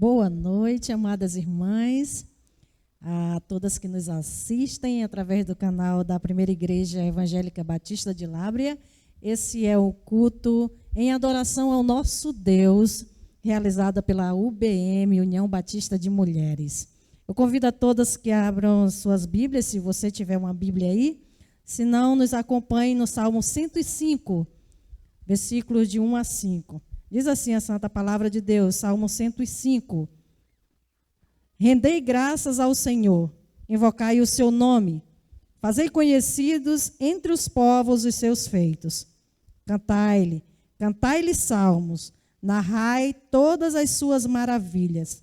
Boa noite, amadas irmãs, a todas que nos assistem através do canal da Primeira Igreja Evangélica Batista de Lábrea. Esse é o culto em adoração ao nosso Deus, realizada pela UBM, União Batista de Mulheres. Eu convido a todas que abram suas Bíblias, se você tiver uma Bíblia aí, se não, nos acompanhe no Salmo 105, versículos de 1 a 5. Diz assim a Santa Palavra de Deus, Salmo 105. Rendei graças ao Senhor, invocai o seu nome, fazei conhecidos entre os povos os seus feitos. Cantai-lhe salmos, narrai todas as suas maravilhas.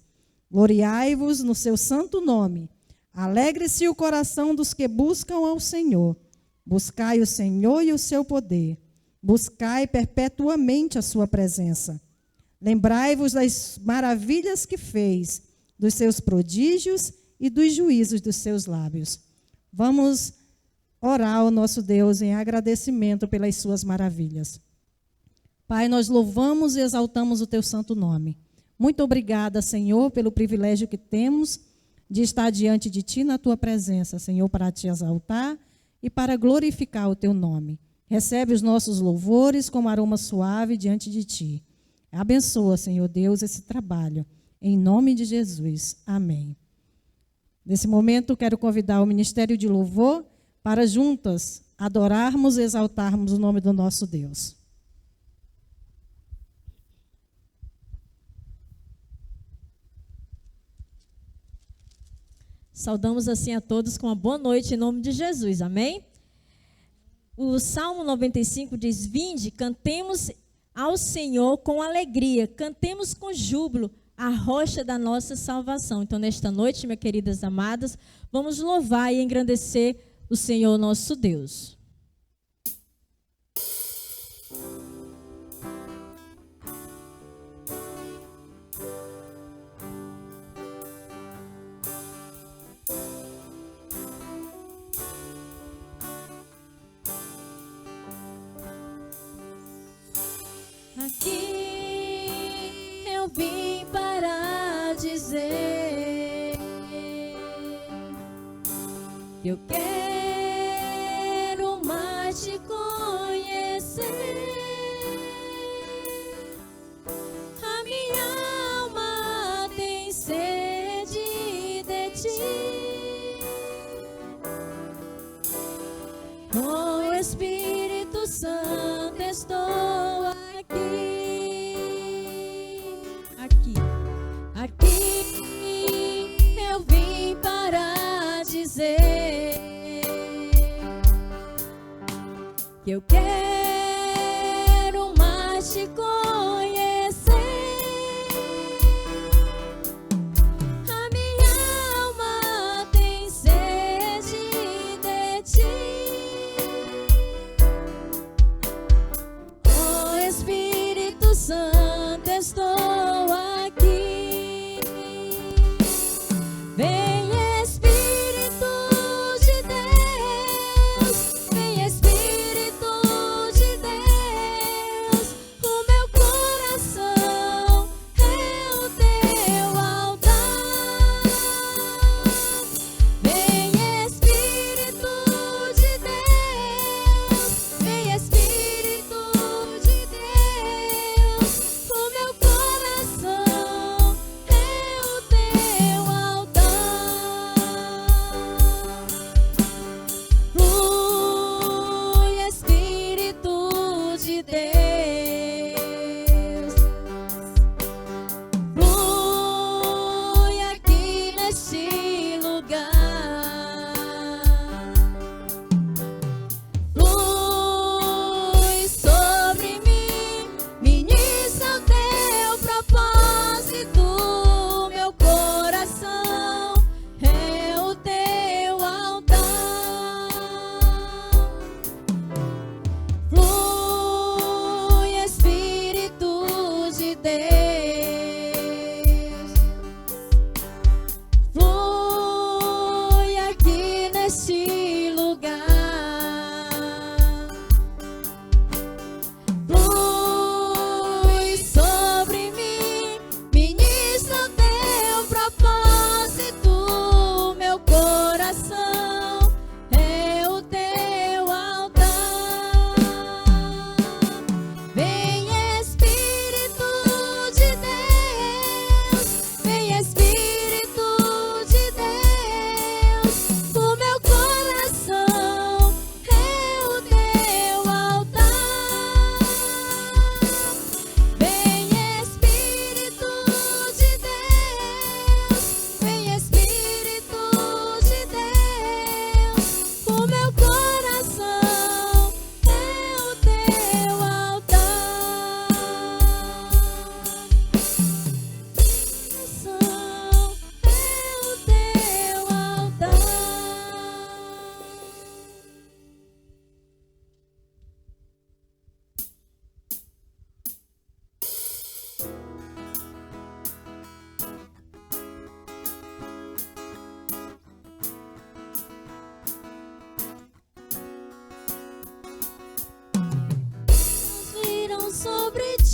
Gloriai-vos no seu santo nome. Alegre-se o coração dos que buscam ao Senhor. Buscai o Senhor e o seu poder. Buscai perpetuamente a sua presença. Lembrai-vos das maravilhas que fez, dos seus prodígios e dos juízos dos seus lábios. Vamos orar ao nosso Deus em agradecimento pelas suas maravilhas. Pai, nós louvamos e exaltamos o teu santo nome. Muito obrigada, Senhor, pelo privilégio que temos de estar diante de ti na tua presença, Senhor, para te exaltar e para glorificar o teu nome. Recebe os nossos louvores como aroma suave diante de ti. Abençoa, Senhor Deus, esse trabalho. Em nome de Jesus. Amém. Nesse momento, quero convidar o Ministério de Louvor para juntas adorarmos e exaltarmos o nome do nosso Deus. Saudamos assim a todos com uma boa noite em nome de Jesus. Amém? O Salmo 95 diz: Vinde, cantemos ao Senhor com alegria, cantemos com júbilo a rocha da nossa salvação. Então, nesta noite, minhas queridas amadas, vamos louvar e engrandecer o Senhor nosso Deus. Aqui eu vim para dizer que eu quero mais te conhecer. A minha alma tem sede de ti. Com o Espírito Santo estou Aqui eu vim para dizer que eu quero mais te conhecer. A minha alma tem sede de ti. Oh, Espírito Santo, estou Espírito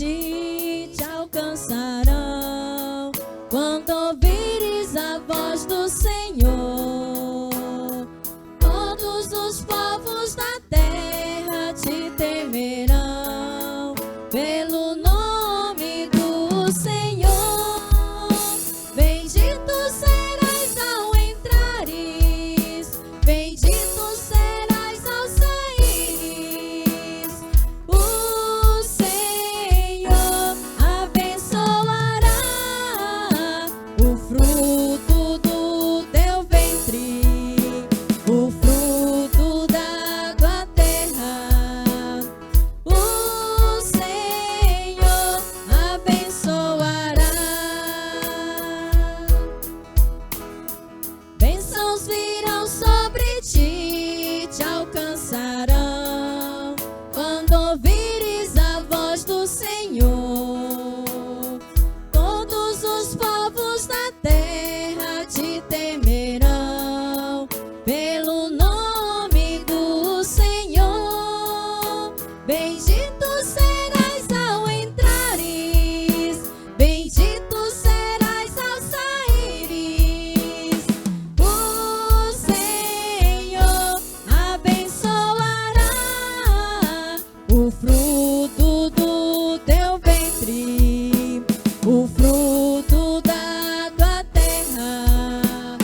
ti te alcançarão. Quando ouvires a voz do Senhor, todos os povos da terra te temerão. Pelo nome do Senhor, bendito serás ao entrares, bendito serás ao saíres. O Senhor abençoará o fruto do teu ventre, o fruto da tua terra. O Senhor abençoará. Bênçãos virão sobre ti, te alcançarão. Quando ouvires a voz do Senhor, todos os povos da terra te temerão. Pelo nome do Senhor, bendito serás ao entrares, bendito serás ao saíres. O Senhor abençoará o fruto do teu ventre, o fruto da tua terra.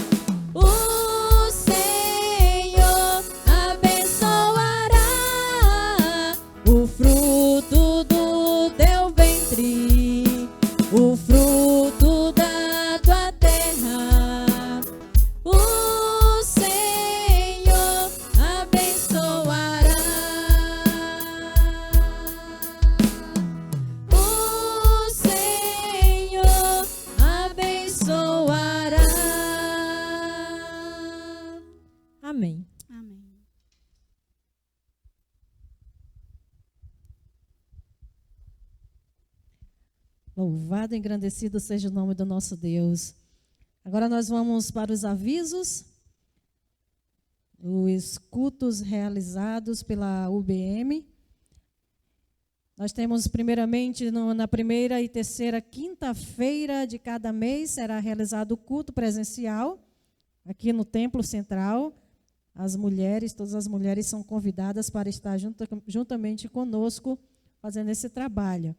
O Senhor abençoará o fruto do teu ventre, o fruto da tua terra. O Senhor abençoará. O Senhor abençoará. Amém. Amém. Louvado e engrandecido seja o nome do nosso Deus. Agora nós vamos para os avisos, os cultos realizados pela UBM. Nós temos, primeiramente, na primeira e terceira quinta-feira de cada mês, será realizado o culto presencial, aqui no Templo Central. As mulheres, todas as mulheres são convidadas para estar juntamente conosco, fazendo esse trabalho.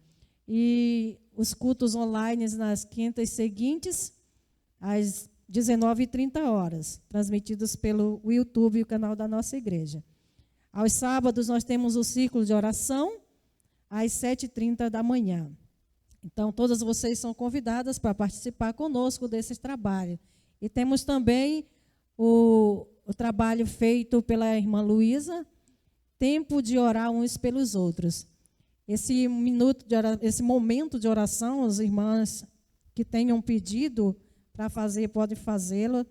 E os cultos online nas quintas seguintes, às 19h30, transmitidos pelo YouTube e o canal da nossa igreja. Aos sábados, nós temos o círculo de oração, às 7h30 da manhã. Então, todas vocês são convidadas para participar conosco desse trabalho. E temos também o trabalho feito pela irmã Luísa, tempo de orar uns pelos outros. Esse momento de oração, as irmãs que tenham pedido para fazer, podem fazê-lo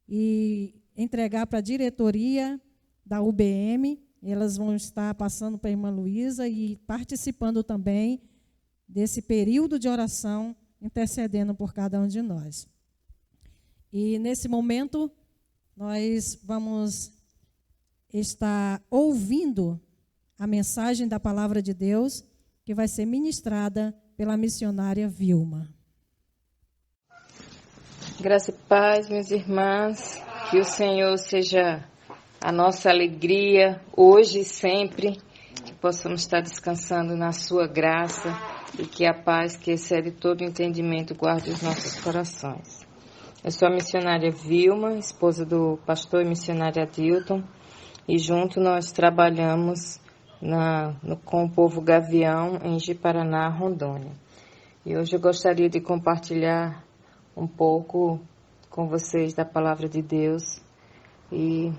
e entregar para a diretoria da UBM. Elas vão estar passando para a irmã Luísa e participando também desse período de oração, intercedendo por cada um de nós. E nesse momento, nós vamos estar ouvindo a mensagem da palavra de Deus, que vai ser ministrada pela missionária Vilma. Graça e paz, minhas irmãs, que o Senhor seja a nossa alegria, hoje e sempre, que possamos estar descansando na sua graça e que a paz que excede todo entendimento guarde os nossos corações. Eu sou a missionária Vilma, esposa do pastor e missionário Adilton, e junto nós trabalhamos com o povo Gavião, em Ji-Paraná, Rondônia. E hoje eu gostaria de compartilhar um pouco com vocês da palavra de Deus. E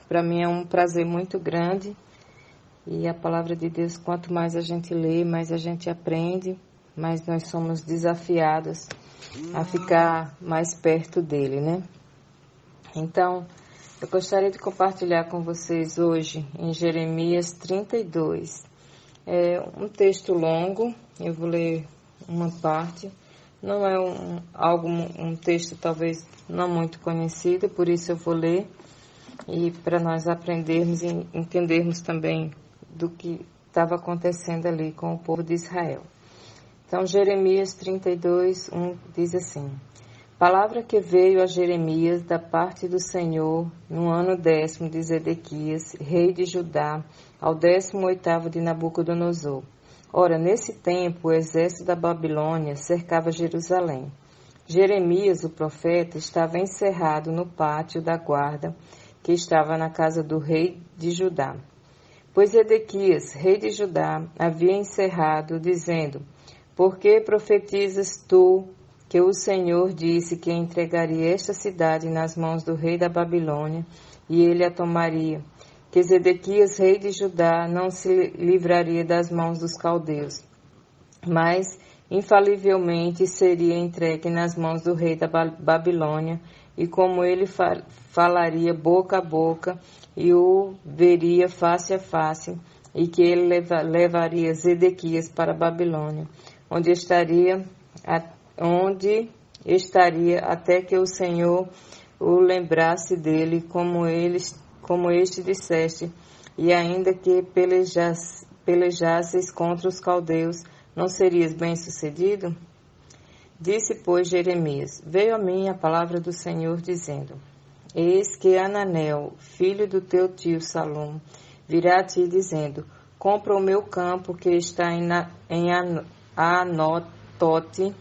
para mim é um prazer muito grande. E a palavra de Deus, quanto mais a gente lê, mais a gente aprende, mais nós somos desafiados a ficar mais perto dele, né? Então, eu gostaria de compartilhar com vocês hoje em Jeremias 32. É um texto longo, eu vou ler uma parte. Não é um texto talvez não muito conhecido, por isso eu vou ler. E para nós aprendermos e entendermos também do que estava acontecendo ali com o povo de Israel. Então, Jeremias 32, 1 diz assim: palavra que veio a Jeremias da parte do Senhor no ano 10º de Zedequias, rei de Judá, ao 18º de Nabucodonosor. Ora, nesse tempo, o exército da Babilônia cercava Jerusalém. Jeremias, o profeta, estava encerrado no pátio da guarda, que estava na casa do rei de Judá. Pois Zedequias, rei de Judá, havia encerrado, dizendo: por que profetizas tu que o Senhor disse que entregaria esta cidade nas mãos do rei da Babilônia, e ele a tomaria? Que Zedequias, rei de Judá, não se livraria das mãos dos caldeus, mas infalivelmente seria entregue nas mãos do rei da Babilônia, e como ele falaria boca a boca, e o veria face a face, e que ele levaria Zedequias para a Babilônia, onde estaria até que o Senhor o lembrasse dele, como este disseste, e ainda que pelejasses contra os caldeus, não serias bem-sucedido? Disse, pois, Jeremias: veio a mim a palavra do Senhor, dizendo: eis que Ananel, filho do teu tio Salom, virá a ti, dizendo: compra o meu campo que está em Anotote,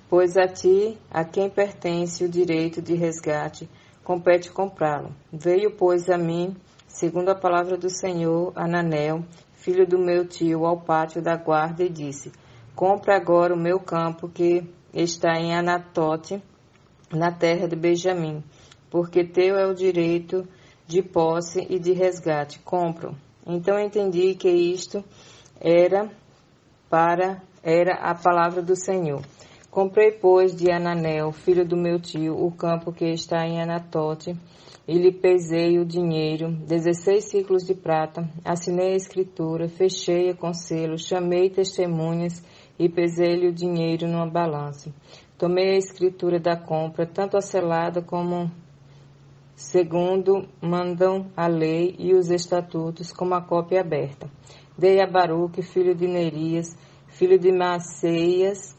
pois a ti, a quem pertence o direito de resgate, compete comprá-lo. Veio, pois, a mim, segundo a palavra do Senhor, Ananel, filho do meu tio, ao pátio da guarda, e disse: compra agora o meu campo que está em Anatote, na terra de Benjamim, porque teu é o direito de posse e de resgate. Compro. Então entendi que isto era a palavra do Senhor. Comprei, pois, de Ananel, filho do meu tio, o campo que está em Anatote, e lhe pesei o dinheiro, 16 ciclos de prata, assinei a escritura, fechei-a com selo, chamei testemunhas e pesei-lhe o dinheiro numa balança. Tomei a escritura da compra, tanto a selada como segundo mandam a lei e os estatutos, como a cópia aberta. Dei a Baruque, filho de Nerias, filho de Maceias,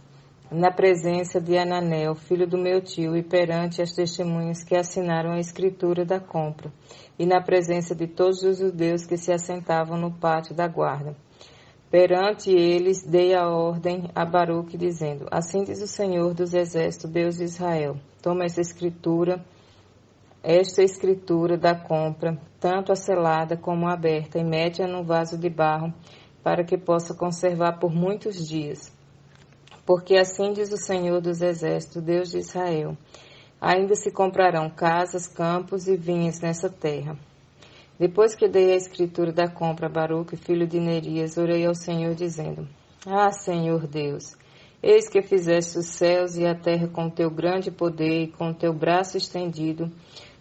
na presença de Ananel, filho do meu tio, e perante as testemunhas que assinaram a escritura da compra, e na presença de todos os judeus que se assentavam no pátio da guarda. Perante eles dei a ordem a Baruque, dizendo: assim diz o Senhor dos Exércitos, Deus de Israel: toma esta escritura da compra, tanto a selada como a aberta, e mete-a num vaso de barro, para que possa conservar por muitos dias. Porque assim diz o Senhor dos Exércitos, Deus de Israel: ainda se comprarão casas, campos e vinhas nessa terra. Depois que dei a escritura da compra a Baruque, filho de Nerias, orei ao Senhor, dizendo: ah, Senhor Deus, eis que fizeste os céus e a terra com teu grande poder e com teu braço estendido.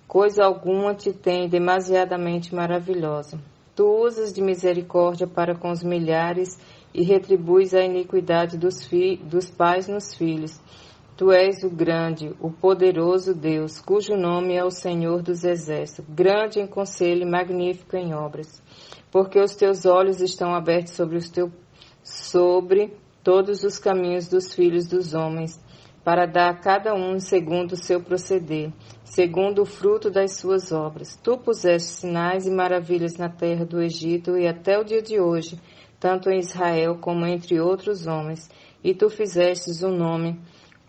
Coisa alguma te tem demasiadamente maravilhosa. Tu usas de misericórdia para com os milhares e retribuis a iniquidade dos pais nos filhos. Tu és o grande, o poderoso Deus, cujo nome é o Senhor dos Exércitos, grande em conselho e magnífico em obras. Porque os teus olhos estão abertos sobre todos os caminhos dos filhos dos homens, para dar a cada um segundo o seu proceder, segundo o fruto das suas obras. Tu puseste sinais e maravilhas na terra do Egito e até o dia de hoje, tanto em Israel como entre outros homens, e tu fizestes um nome,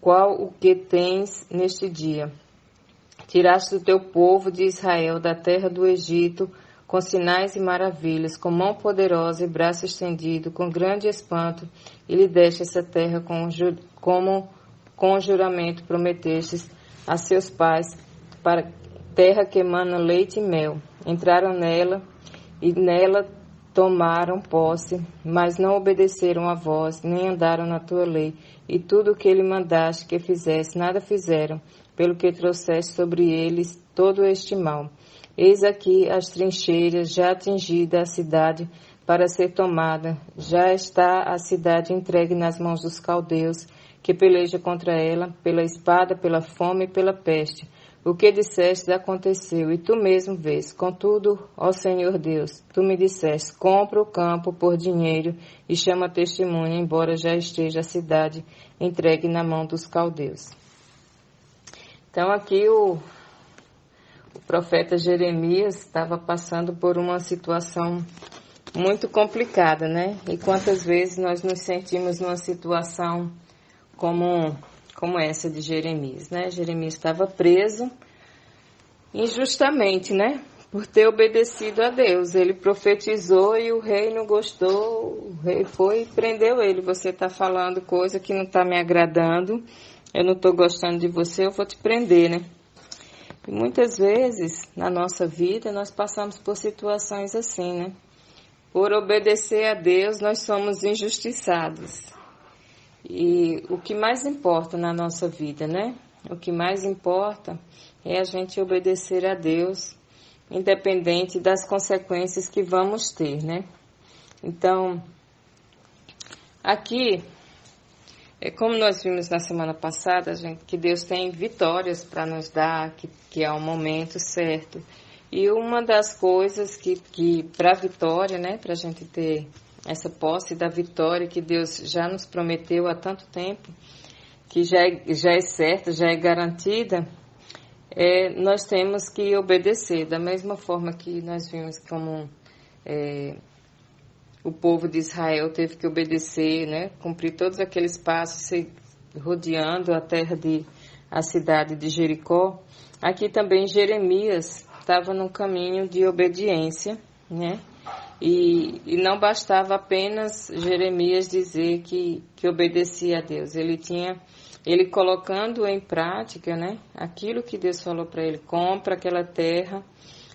qual o que tens neste dia. Tiraste o teu povo de Israel da terra do Egito, com sinais e maravilhas, com mão poderosa e braço estendido, com grande espanto, e lhe deste essa terra como com juramento prometestes a seus pais, para terra que emana leite e mel. Entraram nela e nela tomaram posse, mas não obedeceram a voz, nem andaram na tua lei, e tudo o que ele mandaste que fizesse, nada fizeram, pelo que trouxeste sobre eles todo este mal. Eis aqui as trincheiras, já atingida a cidade para ser tomada, já está a cidade entregue nas mãos dos caldeus, que peleja contra ela, pela espada, pela fome e pela peste, O que disseste aconteceu, e tu mesmo vês. Contudo, ó Senhor Deus, tu me disseste, compra o campo por dinheiro e chama testemunha, embora já esteja a cidade entregue na mão dos caldeus. Então aqui o profeta Jeremias estava passando por uma situação muito complicada, né? E quantas vezes nós nos sentimos numa situação como essa de Jeremias, né? Jeremias estava preso injustamente, né? Por ter obedecido a Deus. Ele profetizou e o rei não gostou, o rei foi e prendeu ele. Você está falando coisa que não está me agradando, eu não estou gostando de você, eu vou te prender, né? E muitas vezes na nossa vida nós passamos por situações assim, né? Por obedecer a Deus nós somos injustiçados. E o que mais importa na nossa vida, né? O que mais importa é a gente obedecer a Deus, independente das consequências que vamos ter, né? Então, aqui, como nós vimos na semana passada, que Deus tem vitórias para nos dar, que é o momento certo. E uma das coisas que para a vitória, né, para a gente ter essa posse da vitória que Deus já nos prometeu há tanto tempo, que já é certa, já é garantida, nós temos que obedecer. Da mesma forma que nós vimos como o povo de Israel teve que obedecer, né, cumprir todos aqueles passos, rodeando a cidade de Jericó. Aqui também Jeremias estava num caminho de obediência, né? E não bastava apenas Jeremias dizer que obedecia a Deus. Ele colocando em prática, né, aquilo que Deus falou para ele, compra aquela terra.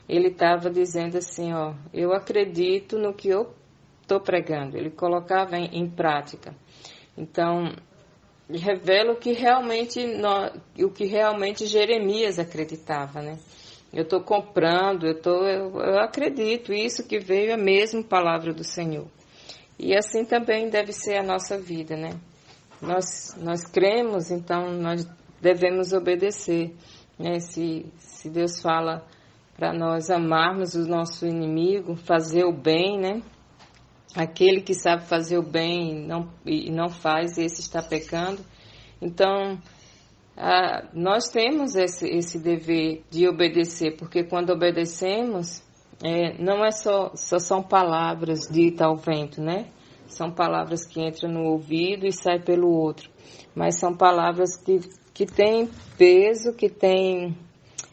Ele estava dizendo assim, ó, eu acredito no que eu estou pregando. Ele colocava em prática. Então, revela o que realmente Jeremias acreditava, né? Eu estou comprando, eu acredito, isso que veio é mesmo palavra do Senhor. E assim também deve ser a nossa vida, né? Nós cremos, então nós devemos obedecer, né? Se Deus fala para nós amarmos o nosso inimigo, fazer o bem, né? Aquele que sabe fazer o bem e não faz, esse está pecando. Então, nós temos esse dever de obedecer, porque quando obedecemos, não é só são palavras ditas ao vento, né? São palavras que entram no ouvido e saem pelo outro, mas são palavras que têm peso, que têm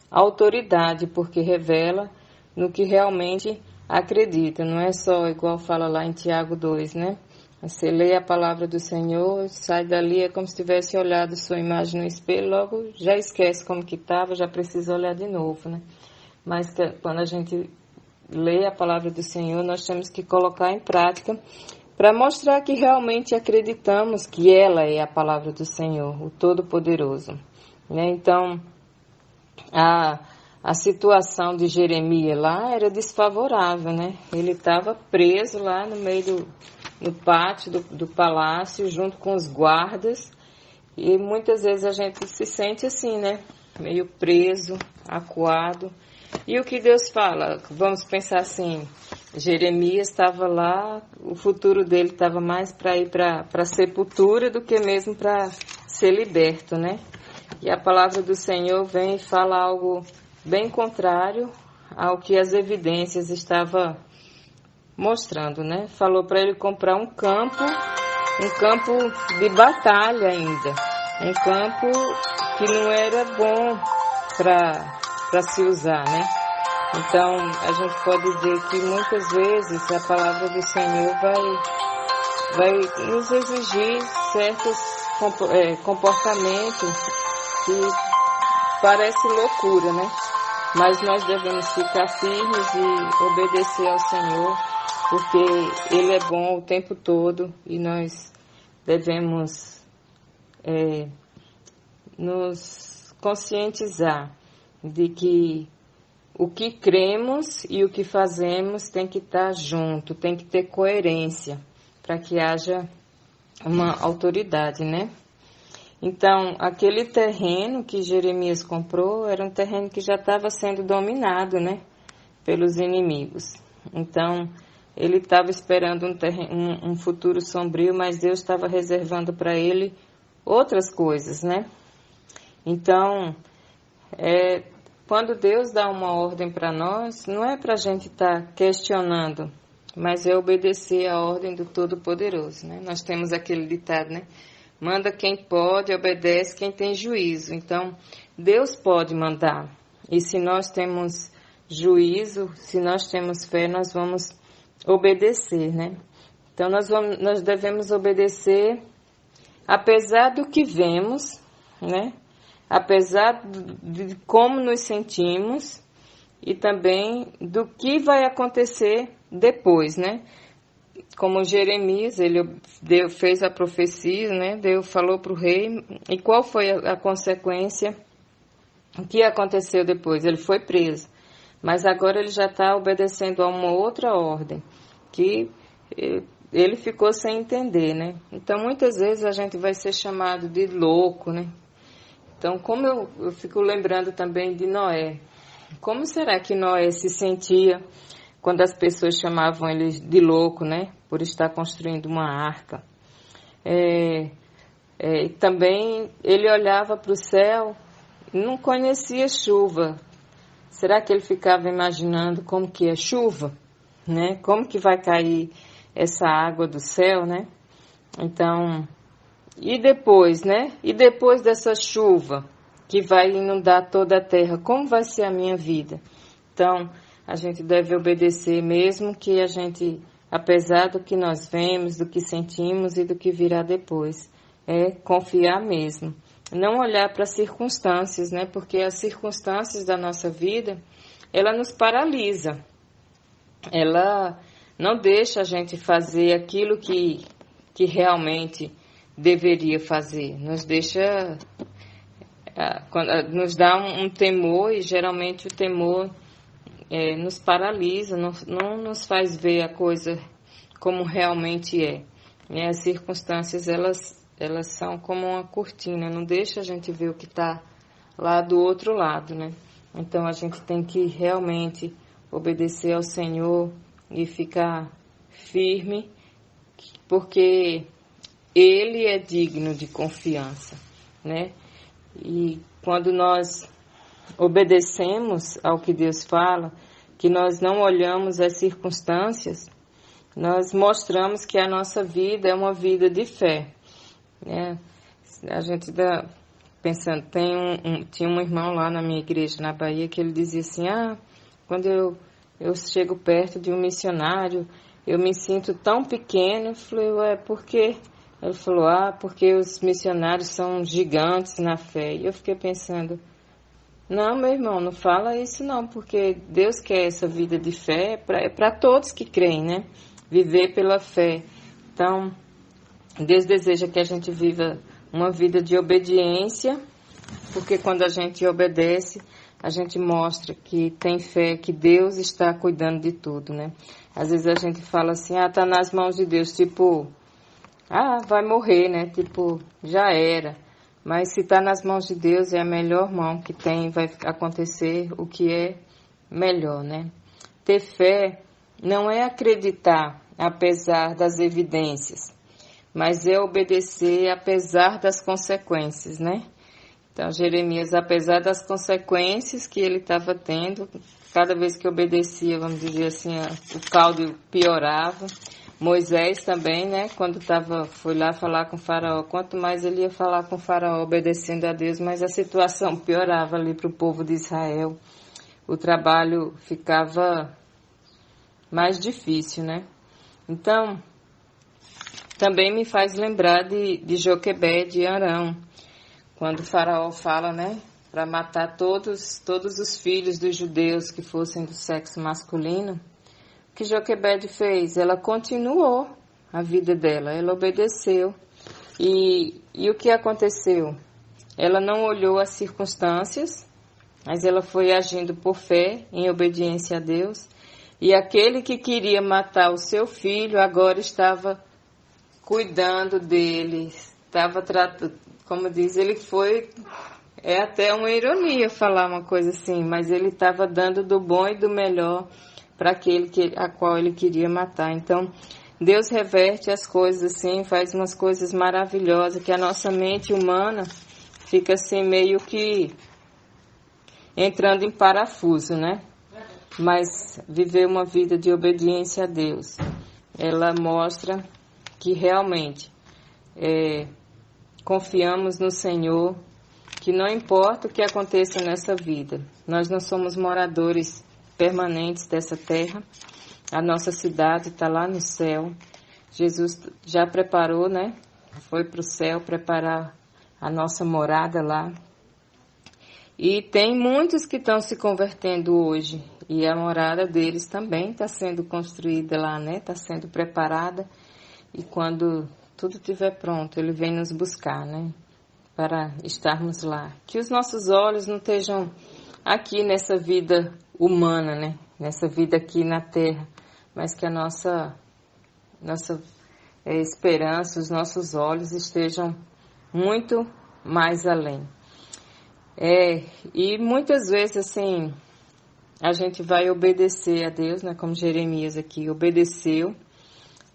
autoridade, porque revela no que realmente acredita. Não é só igual fala lá em Tiago 2, né? Você lê a palavra do Senhor, sai dali, é como se tivesse olhado sua imagem no espelho, logo já esquece como que estava, já precisa olhar de novo, né? Mas quando a gente lê a palavra do Senhor, nós temos que colocar em prática para mostrar que realmente acreditamos que ela é a palavra do Senhor, o Todo-Poderoso, né? Então, a situação de Jeremias lá era desfavorável, né? Ele estava preso lá no pátio do palácio, junto com os guardas, e muitas vezes a gente se sente assim, né? Meio preso, acuado. E o que Deus fala? Vamos pensar assim, Jeremias estava lá, o futuro dele estava mais para ir para a sepultura do que mesmo para ser liberto, né? E a palavra do Senhor vem e fala algo bem contrário ao que as evidências estavam mostrando, né? Falou para ele comprar um campo de batalha ainda, um campo que não era bom para se usar, né? Então, a gente pode dizer que muitas vezes a palavra do Senhor vai nos exigir certos comportamentos que parece loucura, né? Mas nós devemos ficar firmes e obedecer ao Senhor, porque Ele é bom o tempo todo e nós devemos nos conscientizar de que o que cremos e o que fazemos tem que estar junto, tem que ter coerência para que haja uma autoridade, né? Então, aquele terreno que Jeremias comprou era um terreno que já estava sendo dominado, né, pelos inimigos. Então, ele estava esperando um futuro sombrio, mas Deus estava reservando para ele outras coisas, né? Então, quando Deus dá uma ordem para nós, não é para a gente estar questionando, mas é obedecer a ordem do Todo-Poderoso, né? Nós temos aquele ditado, né? Manda quem pode, obedece quem tem juízo. Então, Deus pode mandar. E se nós temos juízo, se nós temos fé, nós vamos obedecer, né? Então, nós devemos obedecer apesar do que vemos, né? Apesar de como nos sentimos e também do que vai acontecer depois, né? Como Jeremias, Deus fez a profecia, né? Deus falou para o rei, e qual foi a consequência? O que aconteceu depois? Ele foi preso, mas agora ele já está obedecendo a uma outra ordem, que ele ficou sem entender, né? Então, muitas vezes a gente vai ser chamado de louco, né? Então, como eu fico lembrando também de Noé. Como será que Noé se sentia quando as pessoas chamavam ele de louco, né? Por estar construindo uma arca. Também ele olhava para o céu e não conhecia chuva. Será que ele ficava imaginando como que é chuva, né? Como que vai cair essa água do céu, né? Então, e depois, né? E depois dessa chuva que vai inundar toda a terra, como vai ser a minha vida? Então, a gente deve obedecer mesmo que a gente, apesar do que nós vemos, do que sentimos e do que virá depois, confiar mesmo. Não olhar para as circunstâncias, né? Porque as circunstâncias da nossa vida, ela nos paralisa. Ela não deixa a gente fazer aquilo que realmente deveria fazer. Nos deixa, nos dá um temor, e geralmente o temor nos paralisa, não nos faz ver a coisa como realmente é. E as circunstâncias, elas são como uma cortina, não deixa a gente ver o que está lá do outro lado, né? Então, a gente tem que realmente obedecer ao Senhor e ficar firme, porque Ele é digno de confiança, né? E quando nós obedecemos ao que Deus fala, que nós não olhamos as circunstâncias, nós mostramos que a nossa vida é uma vida de fé, né? A gente está pensando, tinha um irmão lá na minha igreja na Bahia que ele dizia assim, quando eu chego perto de um missionário, eu me sinto tão pequeno. Eu falei, por quê? Ele falou, porque os missionários são gigantes na fé. E eu fiquei pensando, não, meu irmão, não fala isso não, porque Deus quer essa vida de fé para todos que creem, né? Viver pela fé. Então, Deus deseja que a gente viva uma vida de obediência, porque quando a gente obedece, a gente mostra que tem fé, que Deus está cuidando de tudo, né? Às vezes a gente fala assim, tá nas mãos de Deus, tipo, vai morrer, né? Tipo, já era. Mas se tá nas mãos de Deus, é a melhor mão que tem, vai acontecer o que é melhor, né? Ter fé não é acreditar apesar das evidências, mas é obedecer apesar das consequências, né? Então, Jeremias, apesar das consequências que ele estava tendo, cada vez que obedecia, vamos dizer assim, o caldo piorava. Moisés também, né, quando foi lá falar com o faraó, quanto mais ele ia falar com o faraó obedecendo a Deus, mas a situação piorava ali para o povo de Israel. O trabalho ficava mais difícil, né? Então, também me faz lembrar de Joquebede e Arão, quando o faraó fala, né, para matar todos os filhos dos judeus que fossem do sexo masculino. O que Joquebede fez? Ela continuou a vida dela, ela obedeceu. E o que aconteceu? Ela não olhou as circunstâncias, mas ela foi agindo por fé, em obediência a Deus. E aquele que queria matar o seu filho, agora estava cuidando dele, estava tratando, como diz, ele foi, é até uma ironia falar uma coisa assim, mas ele estava dando do bom e do melhor para aquele a qual ele queria matar. Então, Deus reverte as coisas assim, faz umas coisas maravilhosas, que a nossa mente humana fica assim meio que entrando em parafuso, né? Mas viver uma vida de obediência a Deus, ela mostra que realmente confiamos no Senhor, que não importa o que aconteça nessa vida, nós não somos moradores permanentes dessa terra, a nossa cidade está lá no céu, Jesus já preparou, né? Foi para o céu preparar a nossa morada lá. E tem muitos que estão se convertendo hoje, e a morada deles também está sendo construída lá, né? Está sendo preparada, e quando tudo estiver pronto, Ele vem nos buscar, né? Para estarmos lá. Que os nossos olhos não estejam aqui nessa vida humana, né? Nessa vida aqui na terra, mas que a nossa esperança, os nossos olhos estejam muito mais além. E muitas vezes, assim, a gente vai obedecer a Deus, né? Como Jeremias aqui obedeceu.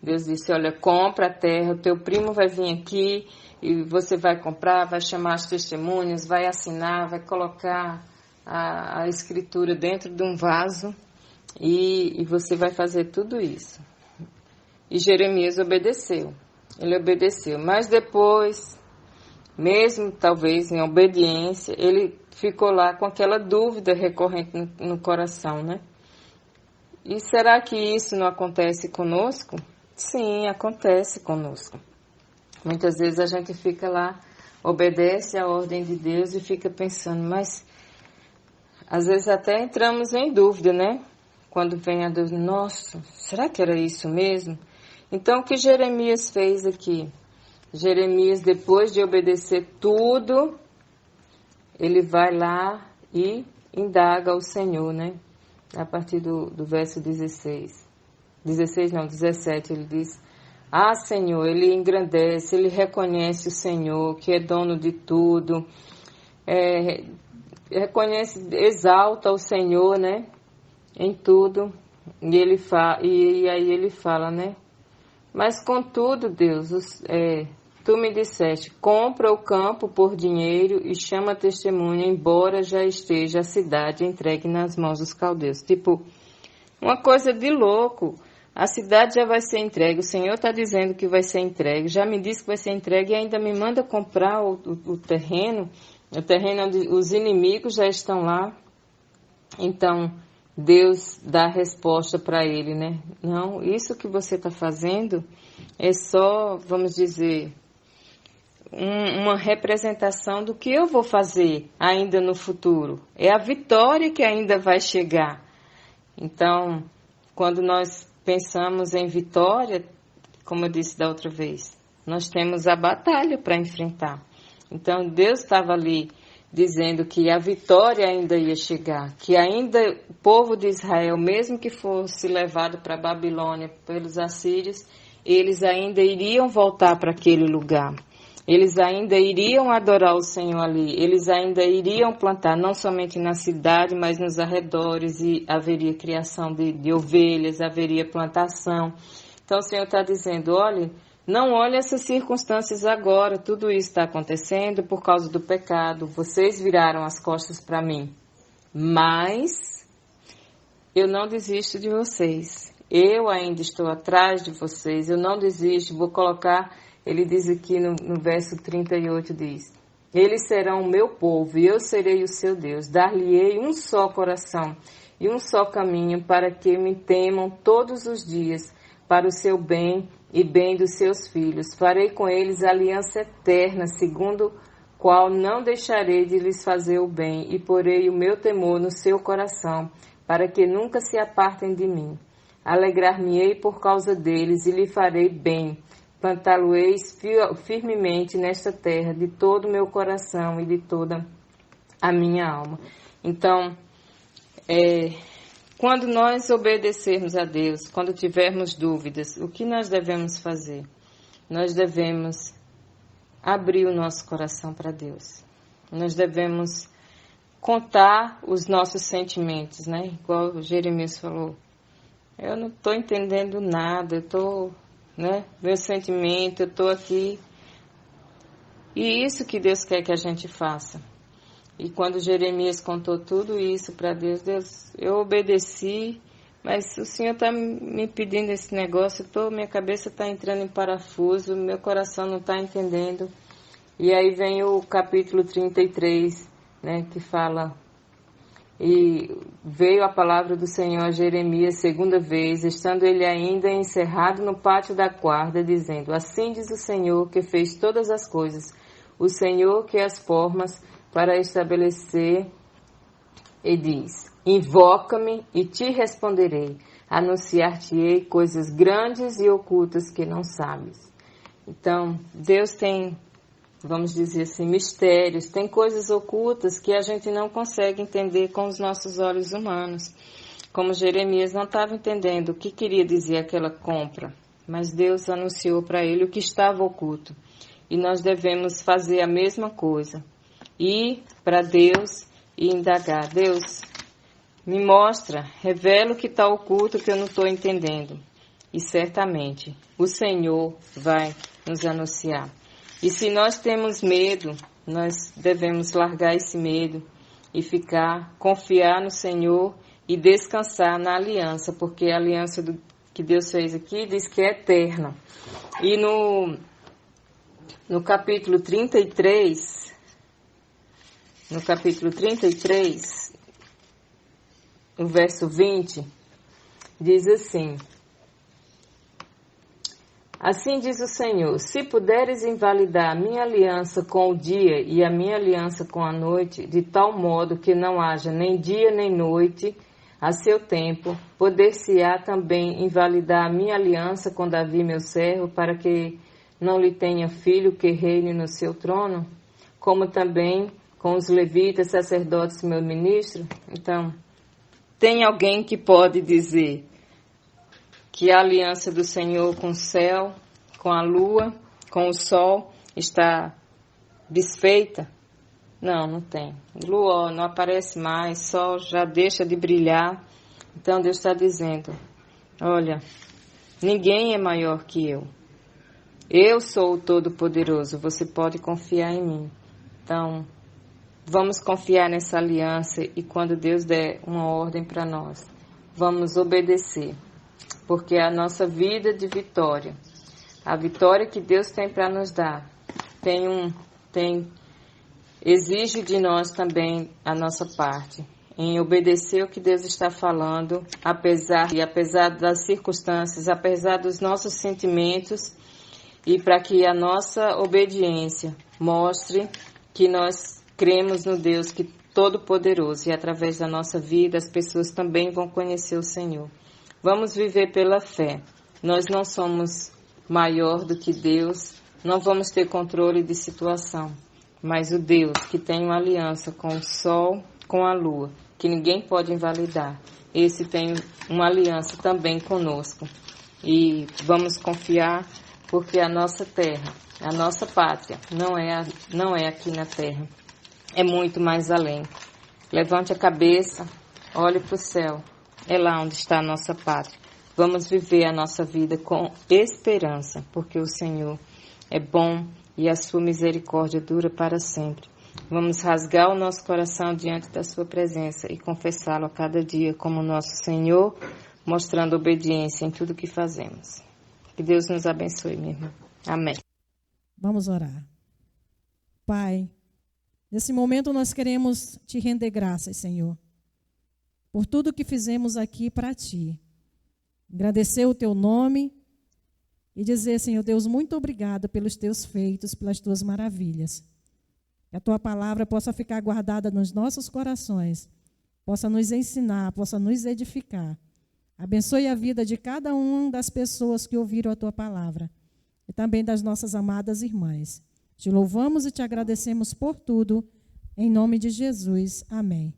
Deus disse, olha, compra a terra, o teu primo vai vir aqui e você vai comprar, vai chamar as testemunhas, vai assinar, vai colocar a escritura dentro de um vaso e você vai fazer tudo isso. E Jeremias obedeceu, ele obedeceu, mas depois, mesmo talvez em obediência, ele ficou lá com aquela dúvida recorrente no coração, né? E será que isso não acontece conosco? Sim, acontece conosco. Muitas vezes a gente fica lá, obedece à ordem de Deus e fica pensando, mas às vezes até entramos em dúvida, né? Quando vem a dúvida, nossa, será que era isso mesmo? Então, o que Jeremias fez aqui? Jeremias, depois de obedecer tudo, ele vai lá e indaga ao Senhor, né? A partir do verso 16. 17, ele diz, ah, Senhor, ele engrandece, ele reconhece o Senhor, que é dono de tudo, reconhece, exalta o Senhor, né? Em tudo. E aí ele fala, né? Mas contudo, Deus, tu me disseste, compra o campo por dinheiro e chama a testemunha, embora já esteja a cidade entregue nas mãos dos caldeus. Tipo, uma coisa de louco. A cidade já vai ser entregue, o Senhor está dizendo que vai ser entregue, já me disse que vai ser entregue e ainda me manda comprar o terreno onde os inimigos já estão lá. Então, Deus dá a resposta para ele, né? Não, isso que você está fazendo é só, vamos dizer, uma representação do que eu vou fazer ainda no futuro. É a vitória que ainda vai chegar. Então, quando nós pensamos em vitória, como eu disse da outra vez, nós temos a batalha para enfrentar. Então, Deus estava ali dizendo que a vitória ainda ia chegar, que ainda o povo de Israel, mesmo que fosse levado para a Babilônia pelos assírios, eles ainda iriam voltar para aquele lugar. Eles ainda iriam adorar o Senhor ali, eles ainda iriam plantar, não somente na cidade, mas nos arredores, e haveria criação de ovelhas, haveria plantação. Então o Senhor está dizendo, olha, não olhe essas circunstâncias agora, tudo isso está acontecendo por causa do pecado, vocês viraram as costas para mim, mas eu não desisto de vocês, eu ainda estou atrás de vocês, eu não desisto, vou colocar... Ele diz aqui no verso 38, diz, eles serão o meu povo e eu serei o seu Deus. Dar-lhe-ei um só coração e um só caminho para que me temam todos os dias para o seu bem e bem dos seus filhos. Farei com eles aliança eterna, segundo qual não deixarei de lhes fazer o bem e porei o meu temor no seu coração para que nunca se apartem de mim. Alegrar-me-ei por causa deles e lhe farei bem. Plantá-lo-eis firmemente nesta terra de todo o meu coração e de toda a minha alma. Então, quando nós obedecermos a Deus, quando tivermos dúvidas, o que nós devemos fazer? Nós devemos abrir o nosso coração para Deus. Nós devemos contar os nossos sentimentos, né? Igual o Jeremias falou. Eu não estou entendendo nada, eu estou, né? Meu sentimento, eu estou aqui. E isso que Deus quer que a gente faça. E quando Jeremias contou tudo isso para Deus, eu obedeci, mas o Senhor está me pedindo esse negócio, minha cabeça está entrando em parafuso, meu coração não está entendendo. E aí vem o capítulo 33, né, que fala: e veio a palavra do Senhor a Jeremias segunda vez, estando ele ainda encerrado no pátio da guarda, dizendo: assim diz o Senhor que fez todas as coisas, o Senhor que as formas para estabelecer, e diz: invoca-me e te responderei, anunciar-te-ei coisas grandes e ocultas que não sabes. Então, Deus tem, vamos dizer assim, mistérios, tem coisas ocultas que a gente não consegue entender com os nossos olhos humanos. Como Jeremias não estava entendendo o que queria dizer aquela compra, mas Deus anunciou para ele o que estava oculto. E nós devemos fazer a mesma coisa. Ir para Deus e indagar: Deus, me mostra, revela o que está oculto que eu não estou entendendo. E certamente o Senhor vai nos anunciar. E se nós temos medo, nós devemos largar esse medo e confiar no Senhor e descansar na aliança, porque a aliança que Deus fez aqui diz que é eterna. E no capítulo 33, o verso 20, diz assim: assim diz o Senhor, se puderes invalidar a minha aliança com o dia e a minha aliança com a noite, de tal modo que não haja nem dia nem noite a seu tempo, poder-se-á também invalidar a minha aliança com Davi meu servo, para que não lhe tenha filho que reine no seu trono, como também com os levitas, sacerdotes, meu ministro. Então, tem alguém que pode dizer que a aliança do Senhor com o céu, com a lua, com o sol, está desfeita? Não, não tem. Lua não aparece mais, sol já deixa de brilhar. Então Deus está dizendo: olha, ninguém é maior que eu. Eu sou o Todo-Poderoso, você pode confiar em mim. Então, vamos confiar nessa aliança e quando Deus der uma ordem para nós, vamos obedecer. Porque a nossa vida de vitória, a vitória que Deus tem para nos dar, exige de nós também a nossa parte, em obedecer o que Deus está falando, apesar das circunstâncias, apesar dos nossos sentimentos, e para que a nossa obediência mostre que nós cremos no Deus que Todo-Poderoso, e através da nossa vida as pessoas também vão conhecer o Senhor. Vamos viver pela fé. Nós não somos maior do que Deus, não vamos ter controle de situação. Mas o Deus que tem uma aliança com o sol, com a lua, que ninguém pode invalidar, esse tem uma aliança também conosco. E vamos confiar, porque a nossa terra, a nossa pátria, não é aqui na terra, é muito mais além. Levante a cabeça, olhe para o céu. É lá onde está a nossa pátria. Vamos viver a nossa vida com esperança, porque o Senhor é bom e a sua misericórdia dura para sempre. Vamos rasgar o nosso coração diante da sua presença e confessá-lo a cada dia como nosso Senhor, mostrando obediência em tudo que fazemos. Que Deus nos abençoe, minha irmã. Amém. Vamos orar. Pai, nesse momento nós queremos te render graças, Senhor, por tudo que fizemos aqui para ti. Agradecer o teu nome e dizer, Senhor Deus, muito obrigado pelos teus feitos, pelas tuas maravilhas. Que a tua palavra possa ficar guardada nos nossos corações, possa nos ensinar, possa nos edificar. Abençoe a vida de cada uma das pessoas que ouviram a tua palavra e também das nossas amadas irmãs. Te louvamos e te agradecemos por tudo, em nome de Jesus. Amém.